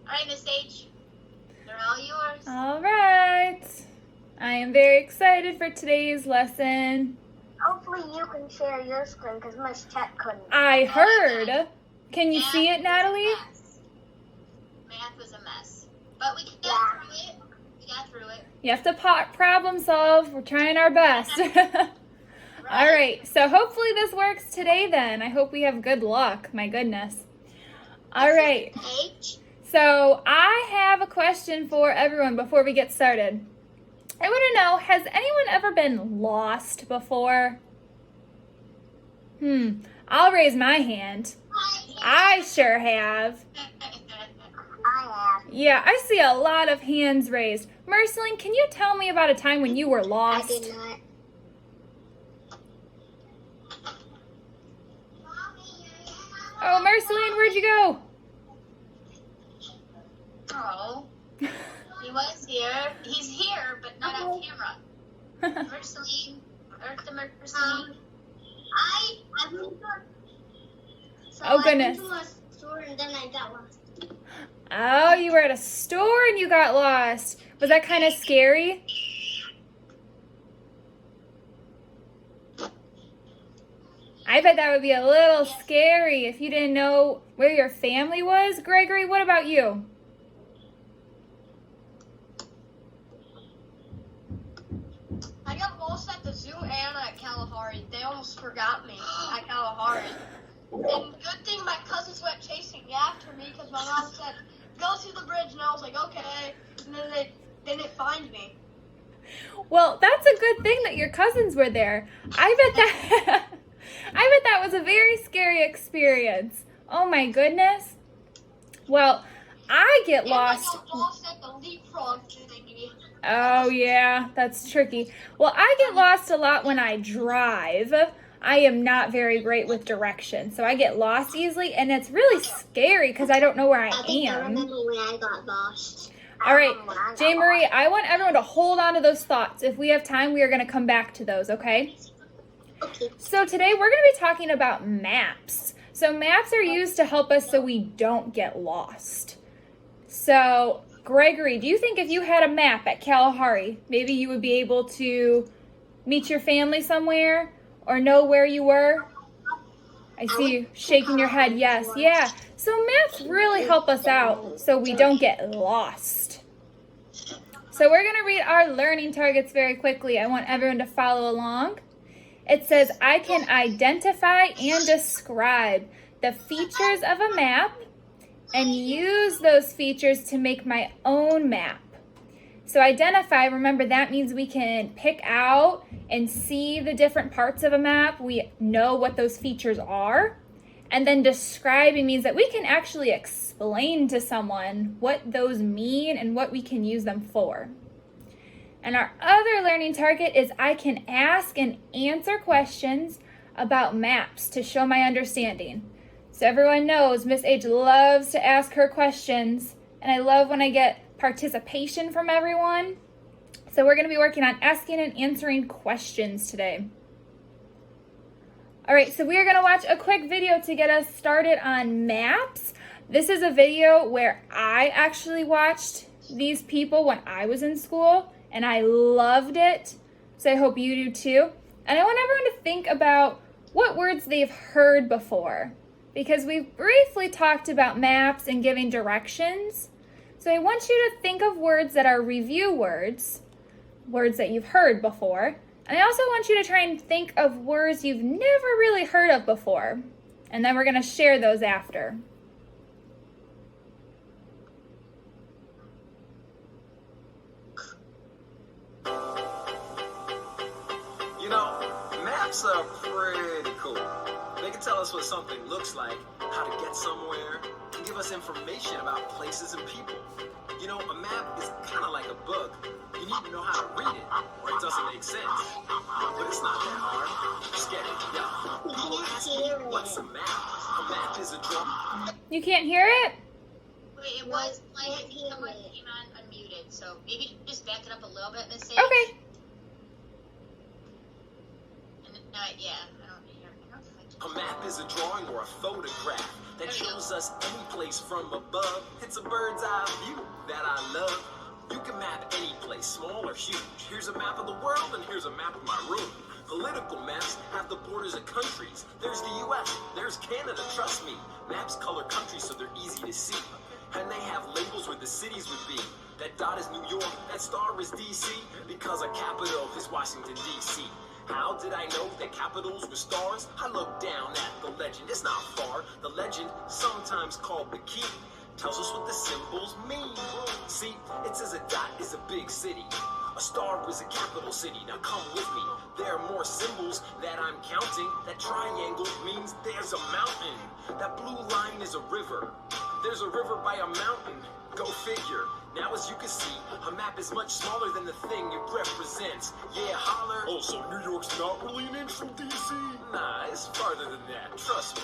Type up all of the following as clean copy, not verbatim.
All right, Miss H, they're all yours. All right. I am very excited for today's lesson. Hopefully you can share your screen because Miss Chet couldn't. I heard. Can you see it, Natalie? Math was a mess. But we got through it. We got through it. You have to problem solve. We're trying our best. All right. So hopefully this works today then. I hope we have good luck. My goodness. All right. H. So I have a question for everyone before we get started. I want to know, has anyone ever been lost before? I'll raise my hand. I sure have. I have. Yeah, I see a lot of hands raised. Merceline, can you tell me about a time when you were lost? I did not. Oh, Merceline, where'd you go? Oh, he was here. He's here, but not on camera. Merceline, Merceline. I went to Oh, goodness. a store and then I got lost. Oh, you were at a store and you got lost. Was that kind of scary? I bet that would be a little scary if you didn't know where your family was. Gregory, what about you? I got lost at the zoo and at Kalahari. They almost forgot me at Kalahari. And good thing my cousins went chasing after me because my mom said, go to the bridge. And I was like, okay. And then they didn't find me. Well, that's a good thing that your cousins were there. I bet that was a very scary experience. Oh my goodness. Well, I get lost. And I got lost at the leapfrog thingy. Oh yeah, that's tricky. Well, I get lost a lot when I drive. I am not very great with directions, so I get lost easily, and it's really scary because I don't know where I I am. remember when I got lost. All right, Jane Marie, I want everyone to hold on to those thoughts. If we have time, we are going to come back to those, okay? Okay. So today we're going to be talking about maps. So maps are used to help us so we don't get lost. So Gregory, do you think if you had a map at Kalahari, maybe you would be able to meet your family somewhere or know where you were? I see you shaking your head. Yes, yeah. So maps really help us out so we don't get lost. So we're going to read our learning targets very quickly. I want everyone to follow along. It says, I can identify and describe the features of a map and use those features to make my own map. So identify, remember that means we can pick out and see the different parts of a map. We know what those features are. And then describing means that we can actually explain to someone what those mean and what we can use them for. And our other learning target is I can ask and answer questions about maps to show my understanding. So everyone knows Miss H loves to ask her questions, and I love when I get participation from everyone. So we're going to be working on asking and answering questions today. All right, so we are going to watch a quick video to get us started on maps. This is a video where I actually watched these people when I was in school, and I loved it. So I hope you do too. And I want everyone to think about what words they've heard before, because we've briefly talked about maps and giving directions. So I want you to think of words that are review words, words that you've heard before. And I also want you to try and think of words you've never really heard of before. And then we're going to share those after. You know, maps are pretty cool. They can tell us what something looks like, how to get somewhere, and give us information about places and people. You know, a map is kind of like a book. You need to know how to read it, or it doesn't make sense. But it's not that hard. Scary, yeah. People ask me, what's a map? A map is a drawing. You can't hear it? Wait, it was like someone came on unmuted, so maybe just back it up a little bit, Miss H. Okay. And then, yeah, I don't hear. A map is a drawing or a photograph. that shows us any place from above. It's a bird's eye view that I love. You can map any place, small or huge. Here's a map of the world and here's a map of my room. Political maps have the borders of countries. There's the US, there's Canada, trust me. Maps color countries so they're easy to see. And they have labels where the cities would be. That dot is New York, that star is DC, because a capital is Washington, D.C. How did I know that capitals were stars? I looked down at the legend, it's not far. The legend, sometimes called the key, tells us what the symbols mean. See, it says a dot is a big city. A star was a capital city. Now come with me. There are more symbols that I'm counting. That triangle means there's a mountain. That blue line is a river. There's a river by a mountain. Go figure. Now as you can see, a map is much smaller than the thing it represents. Yeah, holler. Oh, so New York's not really an inch from DC? Nah, it's farther than that. Trust me.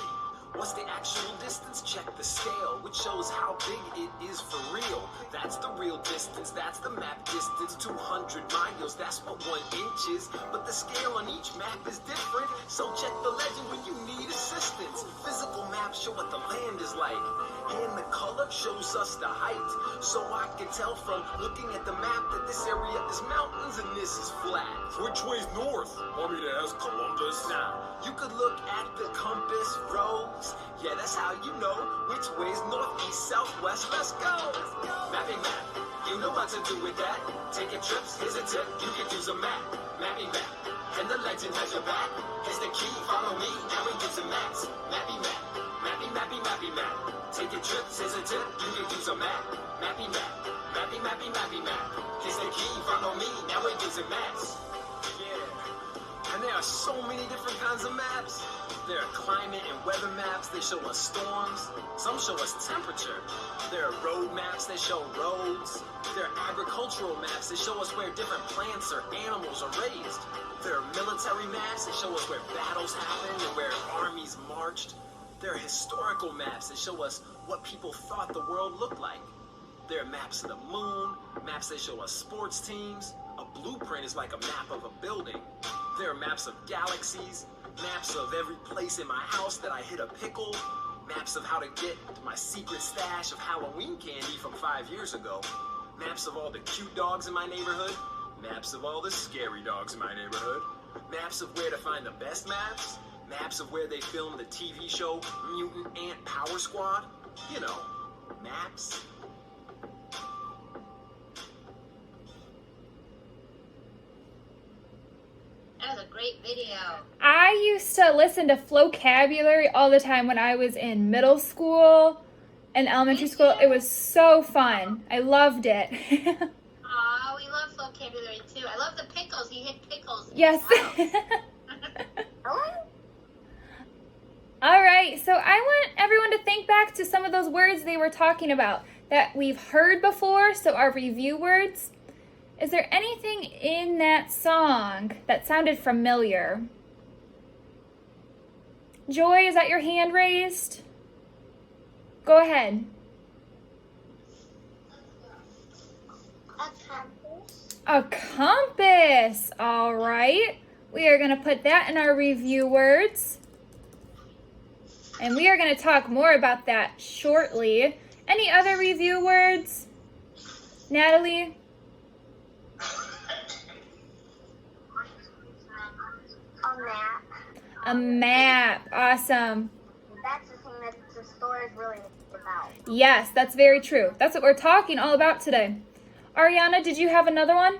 What's the actual distance? Check the scale, which shows how big it is for real. That's the real distance, that's the map distance, 200 miles, that's what 1 inch is. But the scale on each map is different, so check the legend when you need assistance. Physical maps show what the land is like, and the color shows us the height. So I can tell from looking at the map that this area is mountains and this is flat. Which way's north? Want me to ask Columbus? Nah, you could look at the compass rose. Yeah, that's how you know which way's north, east, south, west. Let's go. Mapping map, you know what to do with that. Taking trips, here's a tip, you can use a map. Mapping map, and the legend has your back. Here's the key, follow me, now we get some maps. Mapping map, mapping, mapping, mapping map. Taking trips, here's a tip, you can use a map. Mapping map, mapping, mapping, mapping map. Here's the key, follow me, now we get some maps. Yeah, and there are so many different kinds of maps. There are climate and weather maps, they show us storms. Some show us temperature. There are road maps that show roads. There are agricultural maps that show us where different plants or animals are raised. There are military maps that show us where battles happened and where armies marched. There are historical maps that show us what people thought the world looked like. There are maps of the moon, maps that show us sports teams. A blueprint is like a map of a building. There are maps of galaxies, maps of every place in my house that I hid a pickle, maps of how to get to my secret stash of Halloween candy from 5 years ago, maps of all the cute dogs in my neighborhood, maps of all the scary dogs in my neighborhood, maps of where to find the best maps, maps of where they filmed the TV show Mutant Ant Power Squad. You know, maps. That was a great video. I used to listen to Flocabulary all the time when I was in middle school and elementary school. It was so fun. I loved it. Aw, we love vocabulary too. I love the pickles. He hit pickles. Yes. Wow. All right, so I want everyone to think back to some of those words they were talking about that we've heard before, so our review words. Is there anything in that song that sounded familiar? Joy, is that your hand raised? Go ahead. A compass. A compass. All right. We are going to put that in our review words. And we are going to talk more about that shortly. Any other review words? Natalie? A map. A map. Awesome. That's the thing that the story is really about. Yes, that's very true. That's what we're talking all about today. Ariana, did you have another one?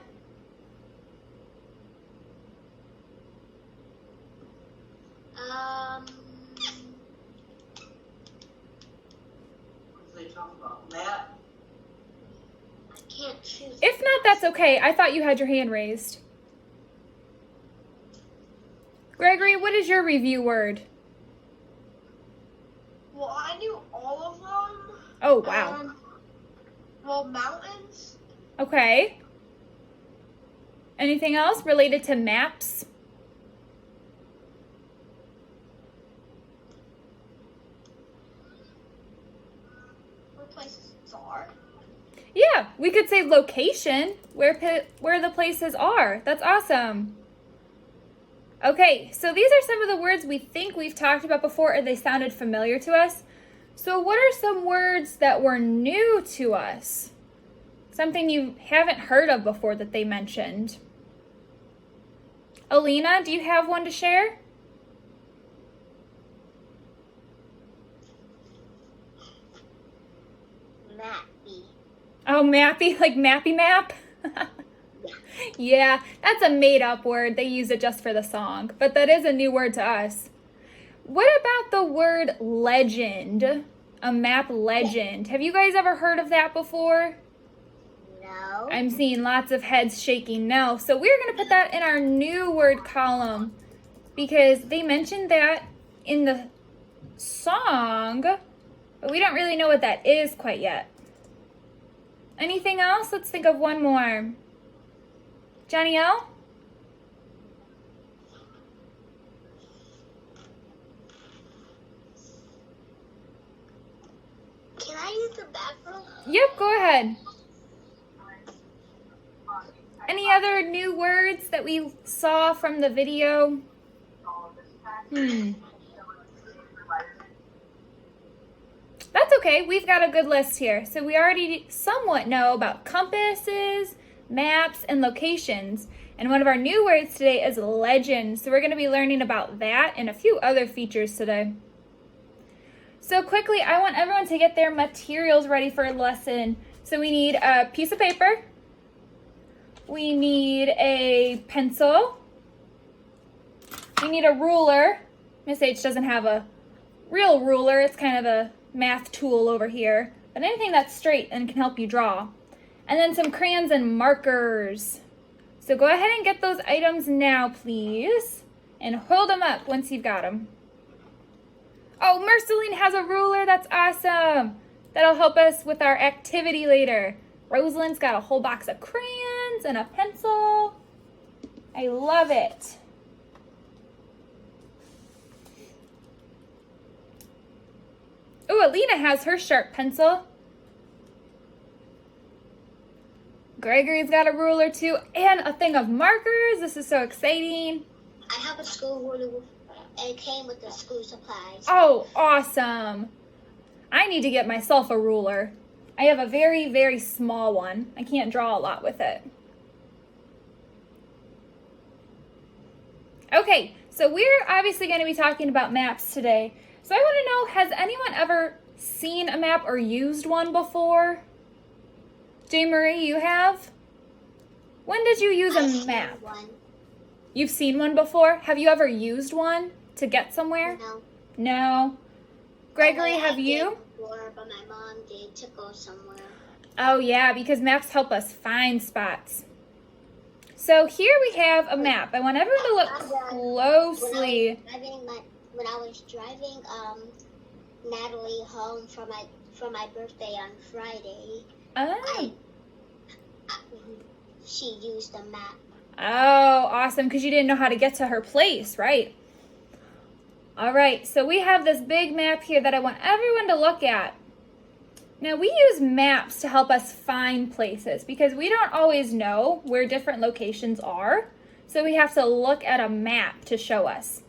They talk about map. I can't choose. If not, that's okay. I thought you had your hand raised. Gregory, what is your review word? Well, I knew all of them. Oh, wow. Well, mountains. Okay. Anything else related to maps? Where places are. Yeah, we could say location, where the places are. That's awesome. Okay, so these are some of the words we think we've talked about before or they sounded familiar to us. So what are some words that were new to us? Something you haven't heard of before that they mentioned? Alina, do you have one to share? Mappy. Oh, mappy, like mappy map? Yeah, that's a made-up word. They use it just for the song, but that is a new word to us. What about the word legend? A map legend. Have you guys ever heard of that before? No. I'm seeing lots of heads shaking no. So we're going to put that in our new word column because they mentioned that in the song, but we don't really know what that is quite yet. Anything else? Let's think of one more. Johnny L? Can I use the bathroom? Yep, go ahead. Any other new words that we saw from the video? That's okay. We've got a good list here. So we already somewhat know about compasses, maps, and locations. And one of our new words today is legend. So we're going to be learning about that and a few other features today. So quickly, I want everyone to get their materials ready for a lesson. So we need a piece of paper. We need a pencil. We need a ruler. Miss H doesn't have a real ruler. It's kind of a math tool over here. But anything that's straight and can help you draw. And then some crayons and markers. So go ahead and get those items now, please. And hold them up once you've got them. Oh, Marceline has a ruler. That's awesome. That'll help us with our activity later. Rosalind's got a whole box of crayons and a pencil. I love it. Oh, Alina has her sharp pencil. Gregory's got a ruler too, and a thing of markers. This is so exciting. I have a school ruler. It came with the school supplies. Oh, awesome. I need to get myself a ruler. I have a very, very small one. I can't draw a lot with it. Okay, so we're obviously going to be talking about maps today. So I want to know, has anyone ever seen a map or used one before? J. Marie, you have? When did you use a map? One. You've seen one before? Have you ever used one to get somewhere? No. No. Gregory, have you? Before, but my mom did to go somewhere. Oh yeah, because maps help us find spots. So here we have a map. I want everyone to look closely. When I was driving Natalie home for my birthday on Friday, Oh. She used a map. Oh, awesome, because you didn't know how to get to her place, right? All right, so we have this big map here that I want everyone to look at. Now, we use maps to help us find places because we don't always know where different locations are. So we have to look at a map to show us.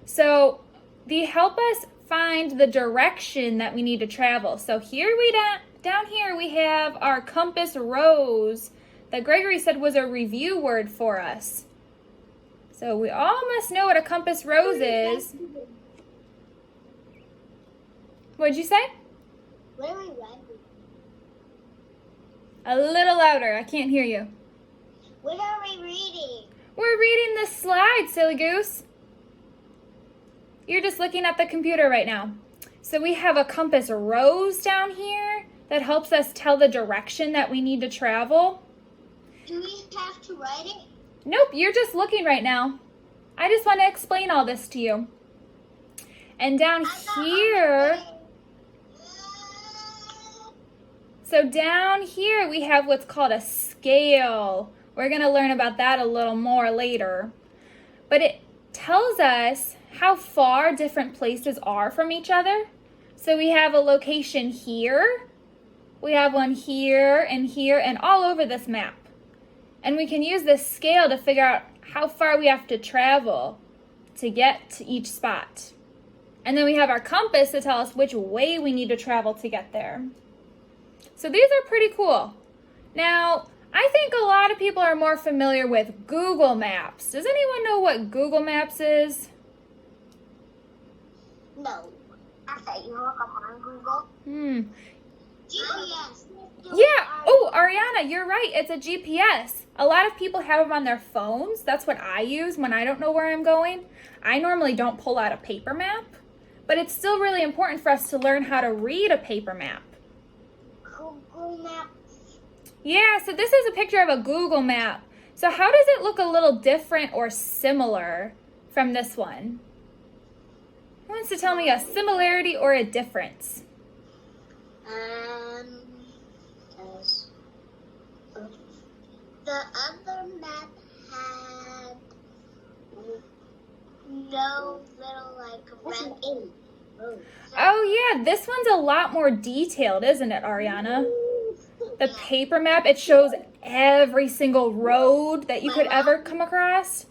So they help us find the direction that we need to travel. So here down here we have our compass rose that Gregory said was a review word for us. So we all must know what a compass rose is. What'd you say? What are we reading? A little louder. I can't hear you. What are we reading? We're reading the slide, silly goose. You're just looking at the computer right now. So we have a compass rose down here that helps us tell the direction that we need to travel. Do we have to write it? Nope, you're just looking right now. I just want to explain all this to you. And down here, so down here we have what's called a scale. We're going to learn about that a little more later. But it tells us how far different places are from each other. So we have a location here, we have one here, and all over this map. And we can use this scale to figure out how far we have to travel to get to each spot. And then we have our compass to tell us which way we need to travel to get there. So these are pretty cool. Now, I think a lot of people are more familiar with Google Maps. Does anyone know what Google Maps is? No. I thought you look up on Google. GPS. Yeah. Oh, Ariana, you're right. It's a GPS. A lot of people have them on their phones. That's what I use when I don't know where I'm going. I normally don't pull out a paper map, but it's still really important for us to learn how to read a paper map. Google Maps. Yeah, so this is a picture of a Google map. So how does it look a little different or similar from this one? Who wants to tell me a similarity or a difference? As the other map had no little red. Oh yeah, this one's a lot more detailed, isn't it, Ariana? The paper map, it shows every single road that you could ever come across.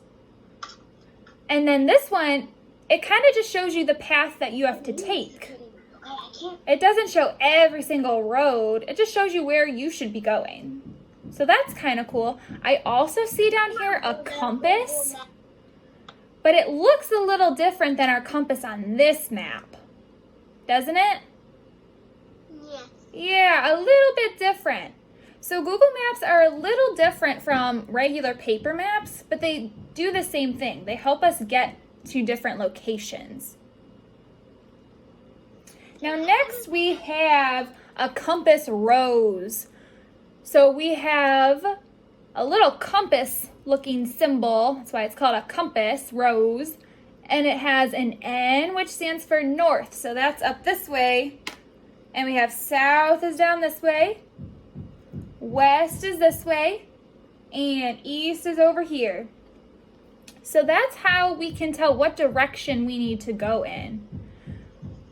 And then this one, it kind of just shows you the path that you have to take. It doesn't show every single road. It just shows you where you should be going. So that's kind of cool. I also see down here a compass, but it looks a little different than our compass on this map. Doesn't it? Yes. Yeah, a little bit different. So Google Maps are a little different from regular paper maps, but they do the same thing. They help us get to different locations. Now next we have a compass rose. So we have a little compass looking symbol. That's why it's called a compass rose. And it has an N, which stands for north. So that's up this way. And we have south is down this way. West is this way. And east is over here. So that's how we can tell what direction we need to go in.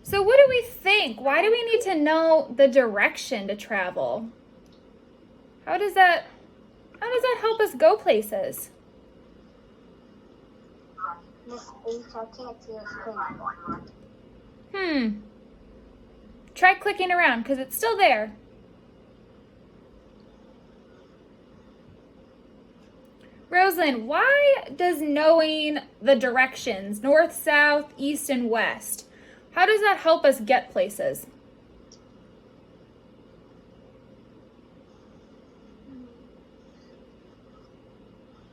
So what do we think? Why do we need to know the direction to travel? How does that help us go places? Try clicking around because it's still there. Rosalind, why does knowing the directions, north, south, east, and west, how does that help us get places?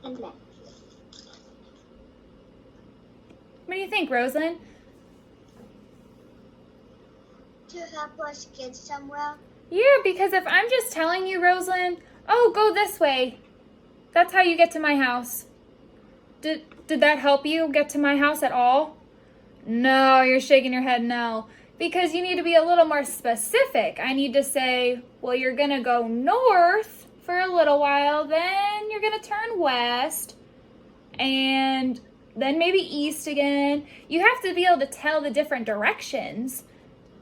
What do you think, Rosalind? To help us get somewhere. Yeah, because if I'm just telling you, Rosalind, oh, go this way, that's how you get to my house. Did that help you get to my house at all? No, you're shaking your head no. Because you need to be a little more specific. I need to say, well, you're going to go north for a little while, then you're going to turn west, and then maybe east again. You have to be able to tell the different directions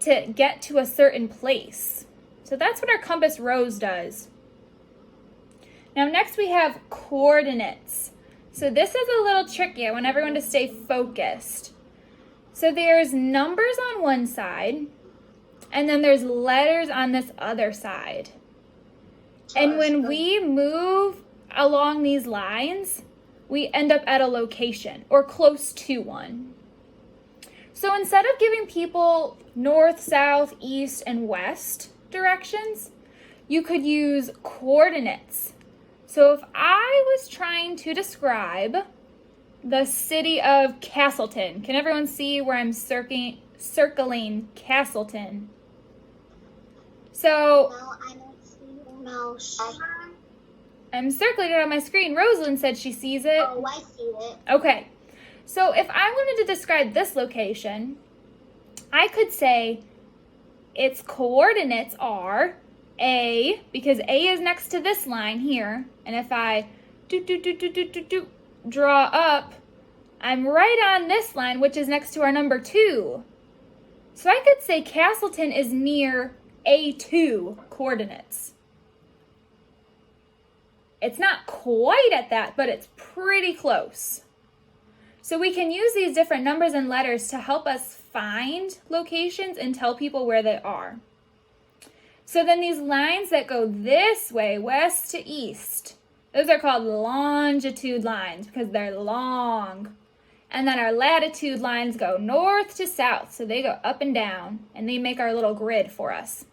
to get to a certain place. So that's what our compass rose does. Now next we have coordinates. So this is a little tricky. I want everyone to stay focused. So there's numbers on one side, and then there's letters on this other side. And when we move along these lines, we end up at a location or close to one. So instead of giving people north, south, east, and west directions, you could use coordinates. So if I was trying to describe the city of Castleton, can everyone see where I'm circling Castleton? So No, I don't see the mouse. I'm circling it on my screen. Rosalind said she sees it. Oh, I see it. Okay, so if I wanted to describe this location, I could say its coordinates are A, because A is next to this line here, and if I draw up, I'm right on this line, which is next to our number 2. So I could say Castleton is near A2 coordinates. It's not quite at that, but it's pretty close. So we can use these different numbers and letters to help us find locations and tell people where they are. So then these lines that go this way, west to east, those are called longitude lines because they're long. And then our latitude lines go north to south, so they go up and down, and they make our little grid for us.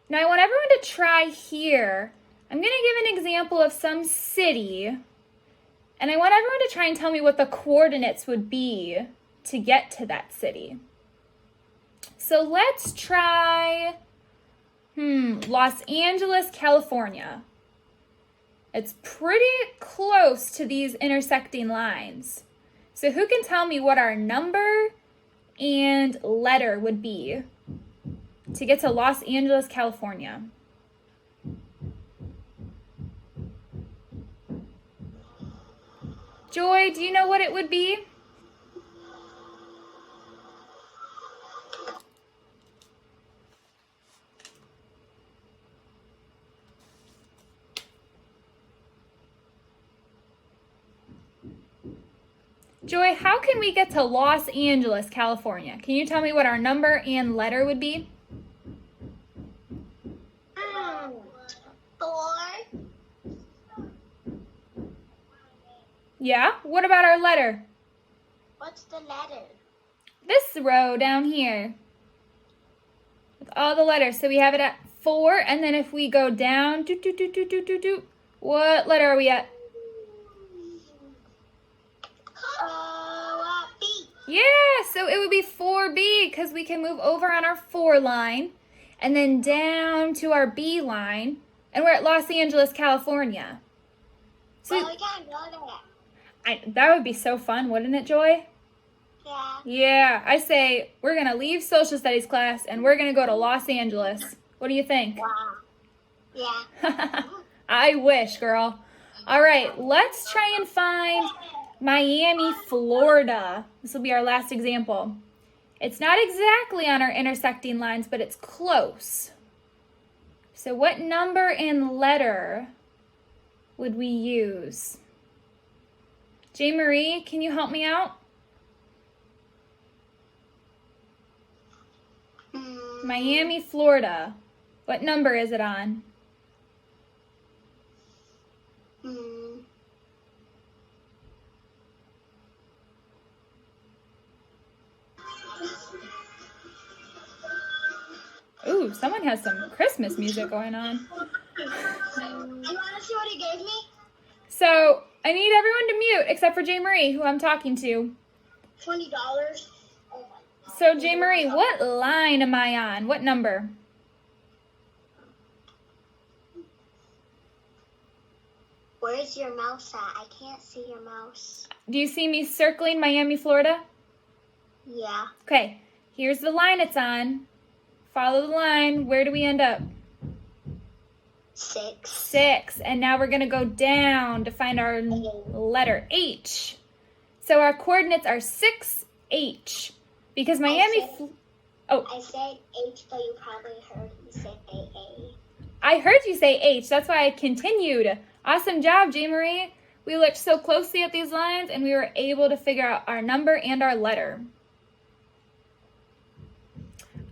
Now I want everyone to try here. I'm going to give an example of some city, and I want everyone to try and tell me what the coordinates would be to get to that city. So let's try Los Angeles, California. It's pretty close to these intersecting lines. So who can tell me what our number and letter would be to get to Los Angeles, California? Joy, do you know what it would be? Joy, how can we get to Los Angeles, California? Can you tell me what our number and letter would be? 4. Yeah? What about our letter? What's the letter? This row down here. With all the letters. So we have it at 4, and then if we go down, what letter are we at? B. Yeah, so it would be 4B because we can move over on our 4 line and then down to our B line, and we're at Los Angeles, California. So Well, we can't go there. that would be so fun, wouldn't it, Joy? Yeah. Yeah, I say we're going to leave social studies class and we're going to go to Los Angeles. What do you think? Wow. Yeah. I wish, girl. All right, let's try and find Miami, Florida. This will be our last example. It's not exactly on our intersecting lines, but it's close. So what number and letter would we use? J. Marie, can you help me out? Miami, Florida. What number is it on? Ooh, someone has some Christmas music going on. You want to see what he gave me? So, I need everyone to mute except for J. Marie, who I'm talking to. $20. So, J. Marie, what line am I on? What number? Where's your mouse at? I can't see your mouse. Do you see me circling Miami, Florida? Yeah. Okay, here's the line it's on. Follow the line. Where do we end up? 6. 6. And now we're going to go down to find our letter H. So our coordinates are 6H. Because Miami... I said H, but you probably heard me say A. I heard you say H. That's why I continued. Awesome job, J. Marie. We looked so closely at these lines and we were able to figure out our number and our letter.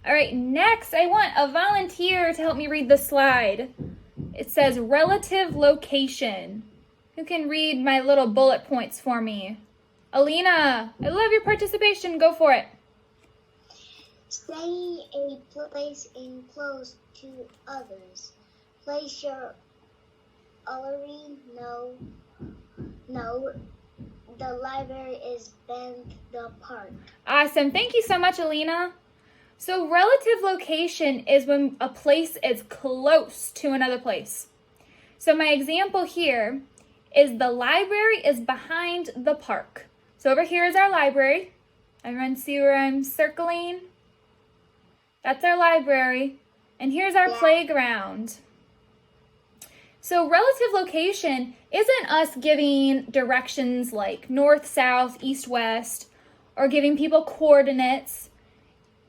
All right, next I want a volunteer to help me read the slide. It says relative location. Who can read my little bullet points for me? Alina, I love your participation. Go for it. Say a place enclosed to others. Place your gallery. No. The library is Bend the Park. Awesome. Thank you so much, Alina. So relative location is when a place is close to another place. So my example here is the library is behind the park. So over here is our library. Everyone see where I'm circling? That's our library. And here's our playground. So relative location isn't us giving directions like north, south, east, west, or giving people coordinates.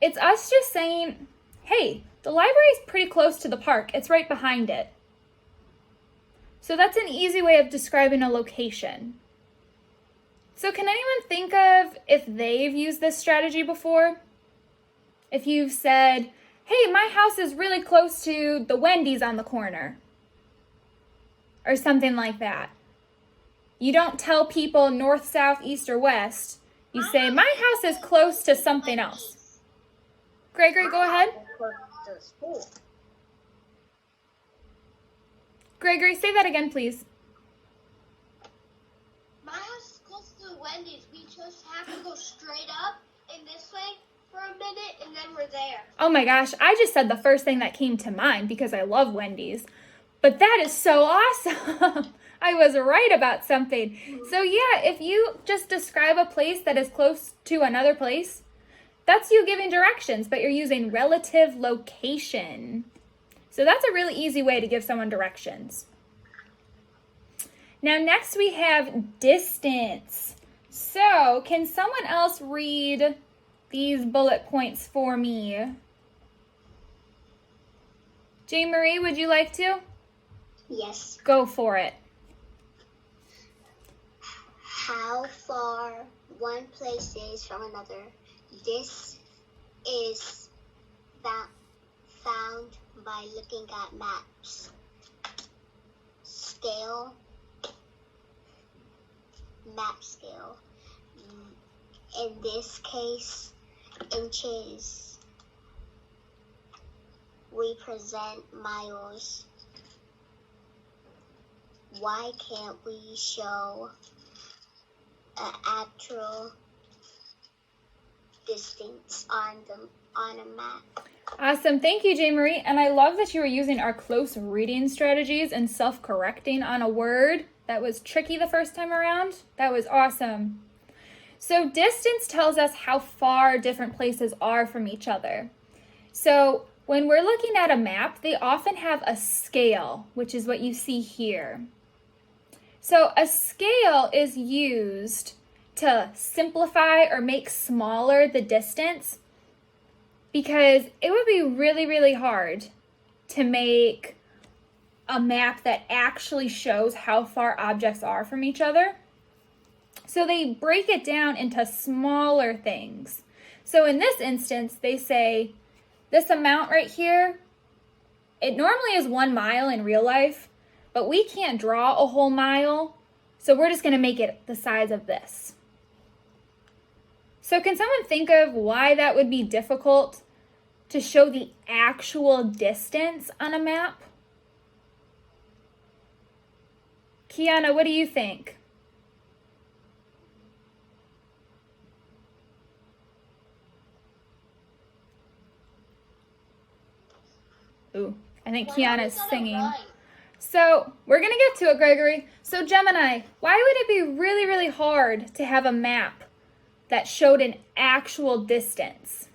It's us just saying, hey, the library is pretty close to the park. It's right behind it. So that's an easy way of describing a location. So can anyone think of if they've used this strategy before? If you've said, hey, my house is really close to the Wendy's on the corner, or something like that. You don't tell people north, south, east, or west. You say, my house is close to something else. Gregory, go ahead. To school. Gregory, say that again, please. My house is close to the Wendy's. We just have to go straight up in this way for a minute, and then we're there. Oh my gosh, I just said the first thing that came to mind because I love Wendy's. But that is so awesome. I was right about something. So yeah, if you just describe a place that is close to another place, that's you giving directions, but you're using relative location. So that's a really easy way to give someone directions. Now next we have distance. So can someone else read these bullet points for me? Jane Marie, would you like to? Yes. Go for it. How far one place is from another. This is found by looking at maps. Scale. Map scale. In this case, inches. We present miles. Why can't we show an actual distance on a map? Awesome. Thank you, Jane Marie. And I love that you were using our close reading strategies and self-correcting on a word that was tricky the first time around. That was awesome. So distance tells us how far different places are from each other. So when we're looking at a map, they often have a scale, which is what you see here. So a scale is used to simplify or make smaller the distance because it would be really, really hard to make a map that actually shows how far objects are from each other. So they break it down into smaller things. So in this instance, they say this amount right here, it normally is 1 mile in real life, but we can't draw a whole mile, so we're just going to make it the size of this. So can someone think of why that would be difficult to show the actual distance on a map? Kiana, what do you think? Ooh, I think Kiana's singing. So we're going to get to it, Gregory. So Gemini, why would it be really, really hard to have a map that showed an actual distance?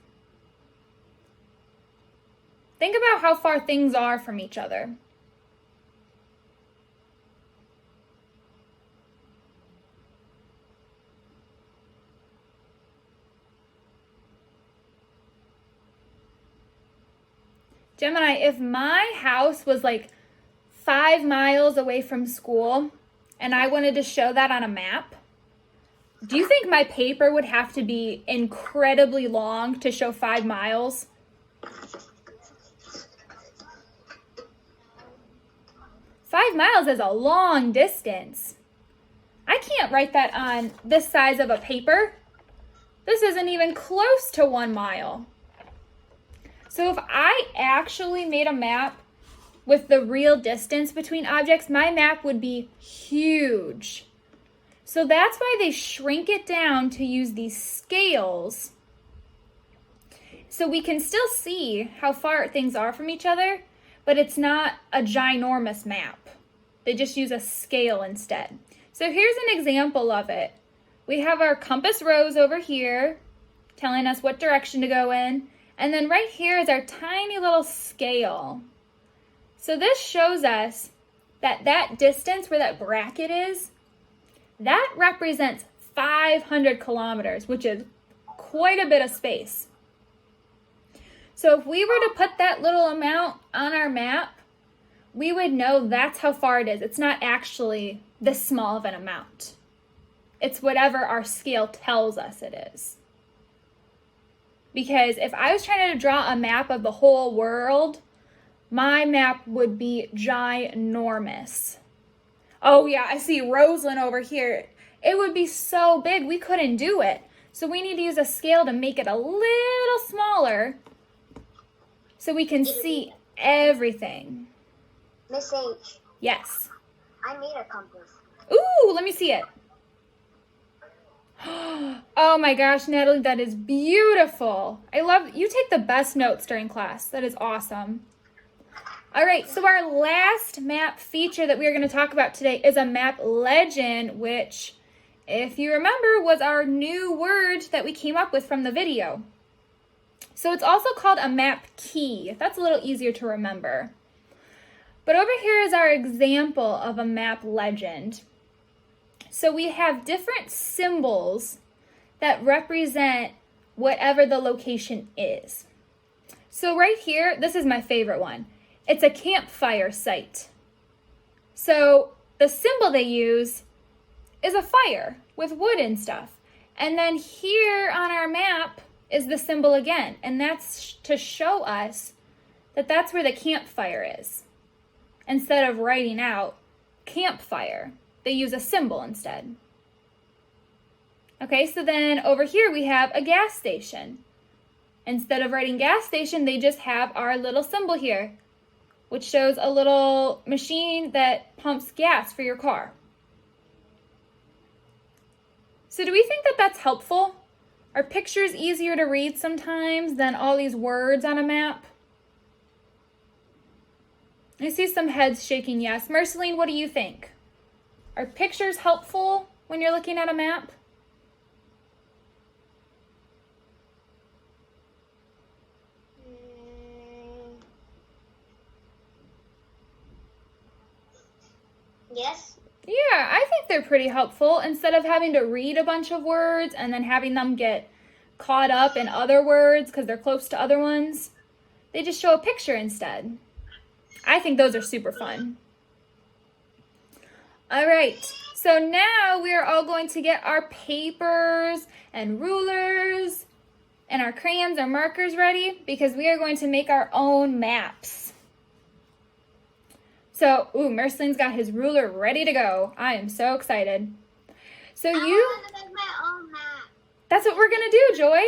Think about how far things are from each other. Gemini, if my house was like 5 miles away from school and I wanted to show that on a map, do you think my paper would have to be incredibly long to show 5 miles? 5 miles is a long distance. I can't write that on this size of a paper. This isn't even close to 1 mile. So if I actually made a map with the real distance between objects, my map would be huge. So that's why they shrink it down to use these scales. So we can still see how far things are from each other, but it's not a ginormous map. They just use a scale instead. So here's an example of it. We have our compass rose over here telling us what direction to go in. And then right here is our tiny little scale. So this shows us that that distance where that bracket is, that represents 500 kilometers, which is quite a bit of space. So if we were to put that little amount on our map, we would know that's how far it is. It's not actually this small of an amount. It's whatever our scale tells us it is. Because if I was trying to draw a map of the whole world, my map would be ginormous. Oh yeah, I see Rosalind over here. It would be so big, we couldn't do it. So we need to use a scale to make it a little smaller so we can see everything. Miss H, Yes. I made a compass. Ooh, let me see it. Oh my gosh, Natalie, that is beautiful. I love, you take the best notes during class. That is awesome. All right, so our last map feature that we are going to talk about today is a map legend, which, if you remember, was our new word that we came up with from the video. So it's also called a map key. That's a little easier to remember. But over here is our example of a map legend. So we have different symbols that represent whatever the location is. So right here, this is my favorite one. It's a campfire site. So the symbol they use is a fire with wood and stuff. And then here on our map is the symbol again. And that's to show us that that's where the campfire is. Instead of writing out campfire, they use a symbol instead. Okay, so then over here we have a gas station. Instead of writing gas station, they just have our little symbol here, which shows a little machine that pumps gas for your car. So do we think that that's helpful? Are pictures easier to read sometimes than all these words on a map? I see some heads shaking yes. Marceline, what do you think? Are pictures helpful when you're looking at a map? Yes? Yeah, I think they're pretty helpful. Instead of having to read a bunch of words and then having them get caught up in other words because they're close to other ones, they just show a picture instead. I think those are super fun. All right, so now we are all going to get our papers and rulers and our crayons or markers ready because we are going to make our own maps. So, Marceline's got his ruler ready to go. I am so excited. So I want to make my own map. that's what we're going to do, Joy.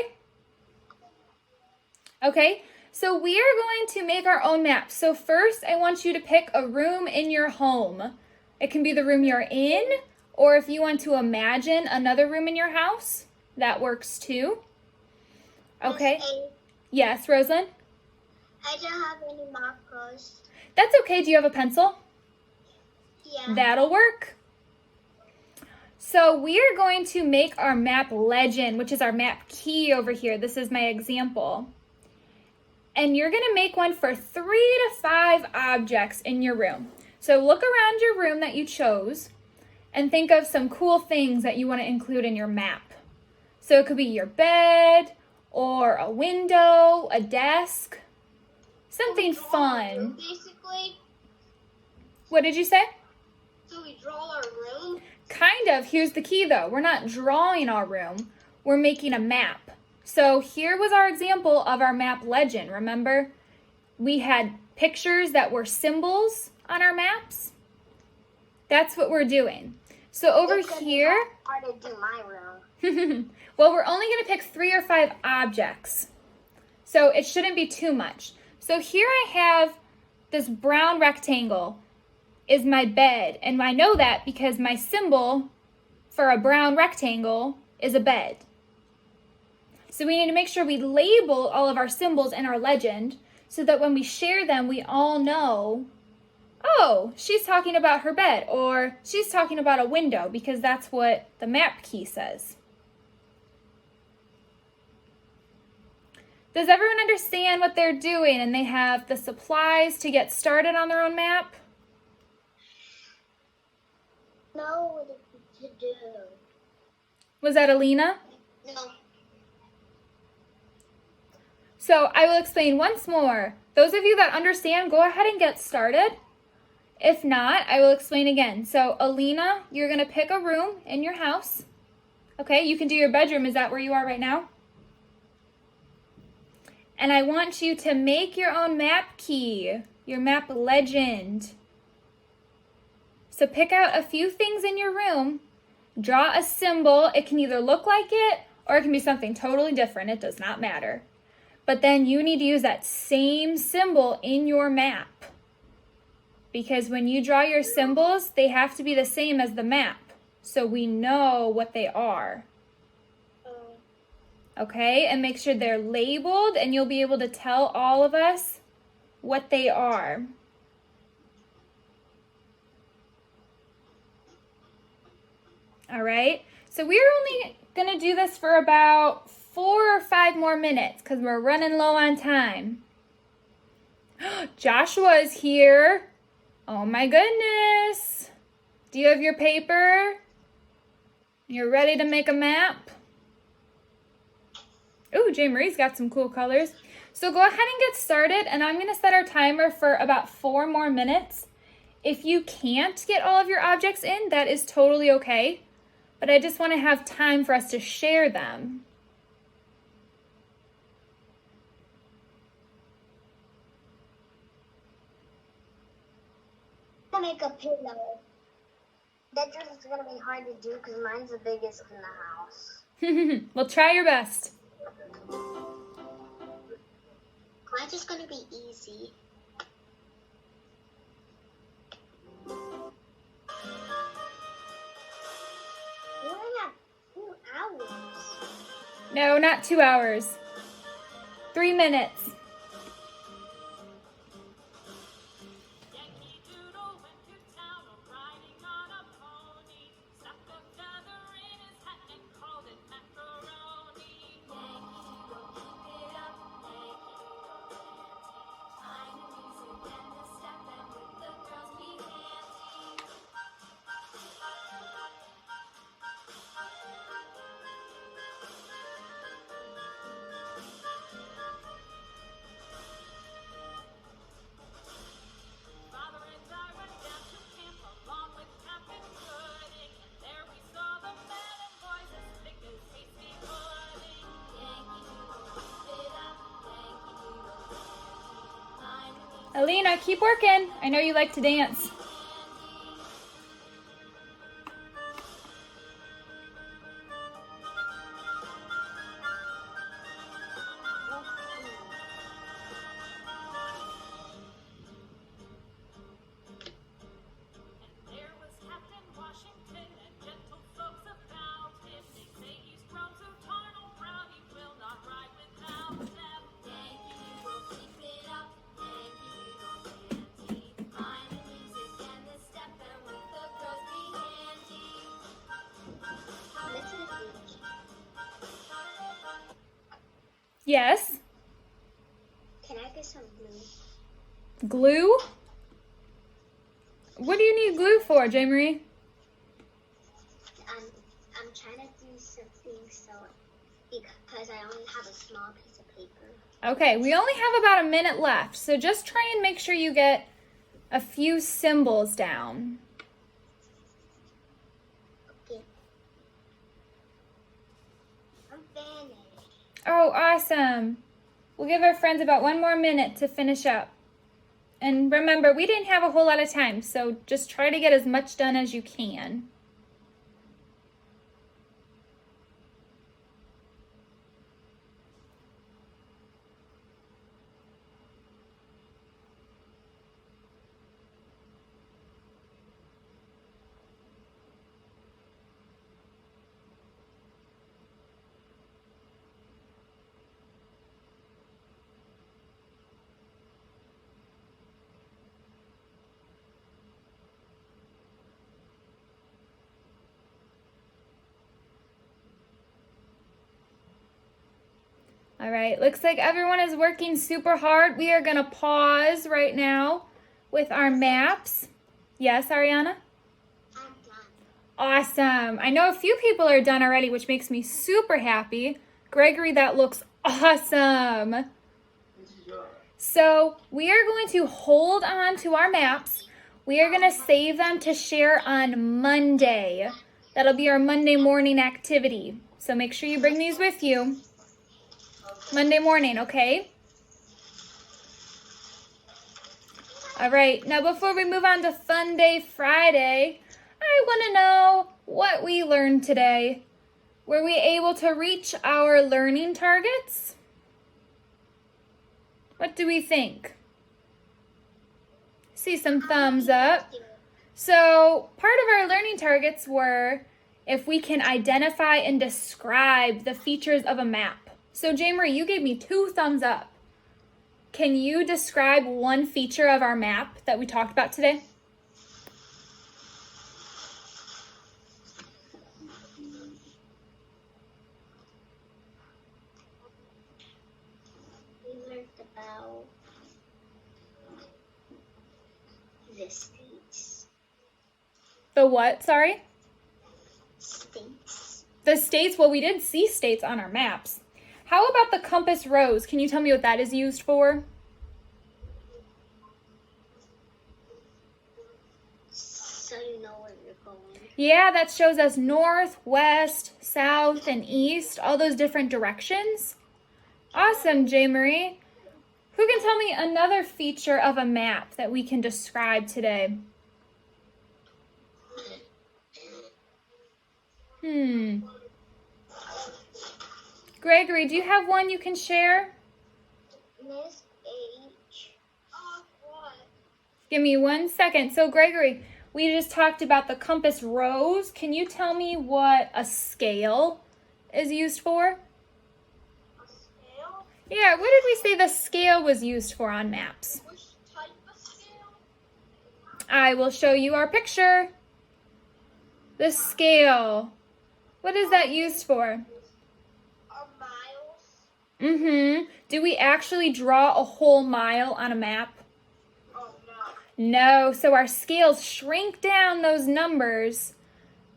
Okay, so we are going to make our own map. So first, I want you to pick a room in your home. It can be the room you're in, or if you want to imagine another room in your house, that works too. Okay. Miss H, Yes, Rosalind? I don't have any markers. That's okay. Do you have a pencil? Yeah. That'll work. So we are going to make our map legend, which is our map key over here. This is my example. And you're going to make one for 3 to 5 objects in your room. So look around your room that you chose and think of some cool things that you want to include in your map. So it could be your bed or a window, a desk, something fun. Basically, What did you say? so we draw our room. Kind of. Here's the key though. We're not drawing our room. We're making a map. So here was our example of our map legend. Remember? We had pictures that were symbols on our maps. That's what we're doing. So over It's gonna be here, hard to do my room. well, we're only going to pick 3 or 5 objects. So it shouldn't be too much. So here I have this brown rectangle is my bed. And I know that because my symbol for a brown rectangle is a bed. So we need to make sure we label all of our symbols in our legend so that when we share them, we all know, oh, she's talking about her bed or she's talking about a window because that's what the map key says. Does everyone understand what they're doing and they have the supplies to get started on their own map? Know what to do. Was that Alina? No. So I will explain once more. Those of you that understand, go ahead and get started. If not, I will explain again. So Alina, you're going to pick a room in your house. Okay, you can do your bedroom. Is that where you are right now? And I want you to make your own map key, your map legend. So pick out a few things in your room, draw a symbol. It can either look like it or it can be something totally different. It does not matter. But then you need to use that same symbol in your map. Because when you draw your symbols, they have to be the same as the map. So we know what they are. Okay, and make sure they're labeled and you'll be able to tell all of us what they are. All right, so we're only gonna do this for about 4 or 5 more minutes because we're running low on time. Joshua is here. Oh my goodness. Do you have your paper? You're ready to make a map? Ooh, J. Marie's got some cool colors. So go ahead and get started, and I'm going to set our timer for about 4 more minutes. If you can't get all of your objects in, that is totally okay. But I just want to have time for us to share them. I'm gonna make a pillow. That just is gonna be hard to do because mine's the biggest in the house. Well, try your best. Mine's just gonna be easy. We only have 2 hours. No, not 2 hours. 3 minutes. Alina, keep working. I know you like to dance. Yes? Can I get some glue? Glue? What do you need glue for, J. Marie? I'm trying to do something because I only have a small piece of paper. Okay, we only have about a minute left, so just try and make sure you get a few symbols down. Okay. I'm finished. Oh, awesome. We'll give our friends about 1 more minute to finish up. And remember, we didn't have a whole lot of time, so just try to get as much done as you can. All right, looks like everyone is working super hard. We are going to pause right now with our maps. Yes, Ariana? I'm done. Awesome. I know a few people are done already, which makes me super happy. Gregory, that looks awesome. So we are going to hold on to our maps. We are going to save them to share on Monday. That'll be our Monday morning activity. So make sure you bring these with you. Monday morning, okay? All right, now before we move on to Fun Day Friday, I want to know what we learned today. Were we able to reach our learning targets? What do we think? See some thumbs up. So part of our learning targets were if we can identify and describe the features of a map. So J-Marie, you gave me 2 thumbs up. Can you describe one feature of our map that we talked about today? We learned about the states. The what, sorry? States. The states, well, we did see states on our maps. How about the compass rose? Can you tell me what that is used for? So you know where you're going. Yeah, that shows us north, west, south, and east, all those different directions. Awesome, J-Marie. Who can tell me another feature of a map that we can describe today? Gregory, do you have one you can share? Miss H. What? Give me 1 second. So, Gregory, we just talked about the compass rose. Can you tell me what a scale is used for? A scale? Yeah, what did we say the scale was used for on maps? Which type of scale? I will show you our picture. The scale. What is that used for? Miles? Do we actually draw a whole mile on a map? Oh, no. No, so our scales shrink down those numbers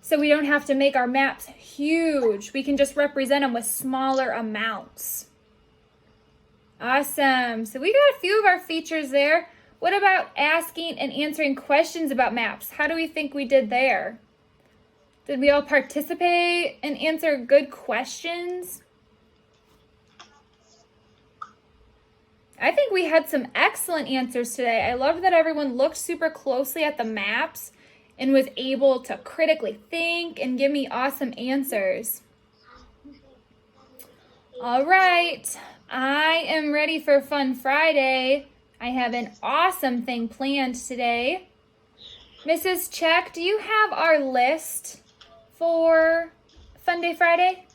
so we don't have to make our maps huge. We can just represent them with smaller amounts. Awesome. So we got a few of our features there. What about asking and answering questions about maps? How do we think we did there? Did we all participate and answer good questions? I think we had some excellent answers today. I loved that everyone looked super closely at the maps and was able to critically think and give me awesome answers. All right, I am ready for Fun Friday. I have an awesome thing planned today. Mrs. Check, do you have our list for Fun Day Friday?